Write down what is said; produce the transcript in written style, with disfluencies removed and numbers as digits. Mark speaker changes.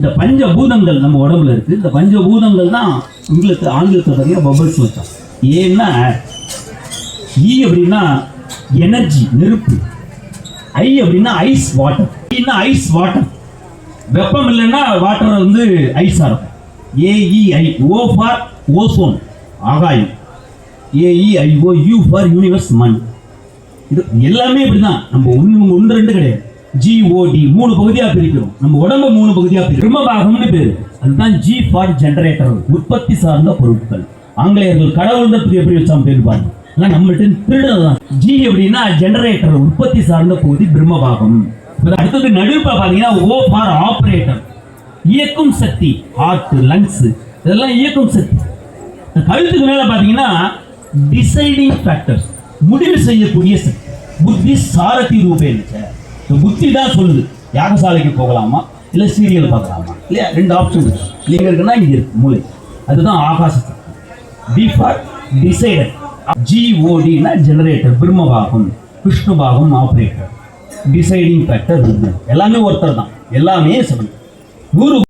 Speaker 1: இந்த பஞ்சபூதங்கள் நம்ம உடம்புல இருக்கு. இந்த பஞ்சபூதங்கள் தான் ஆங்கிலத்தில் பார்த்தீங்கன்னா பபல்ஸ் வச்சோம். ஏன்னா ஈ அப்படின்னா எனர்ஜி, நெருப்பு. ஐ அப்படின்னா ஐஸ், வாட்டர். ஐஸ் வாட்டர், வெப்பம் இல்லைன்னா வாட்டர் வந்து ஐஸா இருக்கும். ஏஇஐ, ஓ ஃபார் ஓசோன், ஆகாயம். ஏஇஐஓ, யூ ஃபார் யூனிவர்ஸ், மண். இது எல்லாமே இப்படிதான். நம்ம ஒன்று ரெண்டு கிடையாது. ஜிஓடி 3 பகுதியா பிரிக்கிறோம். நம்ம உடம்பு 3 பகுதியா பிரிக்கிறோம். பிரம்மபாகம்னு பேரு. அதுதான் ஜி ஃபார் ஜெனரேட்டர், உற்பத்தி சார்ந்த பொருட்கள். ஆங்கிலேயர்கள் கடவுள் எப்படி வச்சாம பேர் பாருங்க. நம்மள்ட்ட திருடுறதுதான். ஜி அப்படின்னா ஜெனரேட்டர், உற்பத்தி சார்ந்த பகுதி பிரம்மபாகம். அடுத்தது நடுப்பா பாத்தீங்கன்னா ஓ ஃபார் ஆபரேட்டர், இயக்கும் சக்தி. ஹார்ட், லங்ஸ் இதெல்லாம் இயக்கும் சக்தி. கழுத்துக்கு மேல பாத்தீங்கன்னா டிசைடிங் ஃபேக்டர்ஸ், முடிவு செய்யக்கூடிய சக்தி. புத்தி சாரதி ரூபேன்னு, புத்தி தான் சொல்லுது யாகசாலைக்கு போகலாமா இல்ல சீரியல் பார்க்கலாமா. இல்லையா, 2 ஆப்ஷன் இருக்கு. இங்க இருக்குன்னா இங்க இருக்கு மூளை. அதுதான் ஆகாச சக்தி. D for decider. ஜிஓடினா ஜெனரேட்டர், பிரம்மபாகம். விஷ்ணுபாகம் ஆபரேட்டர், டிசைடிங் ஃபேக்டர். எல்லாமே ஒருத்தர் தான், எல்லாமே சொல்லணும். 100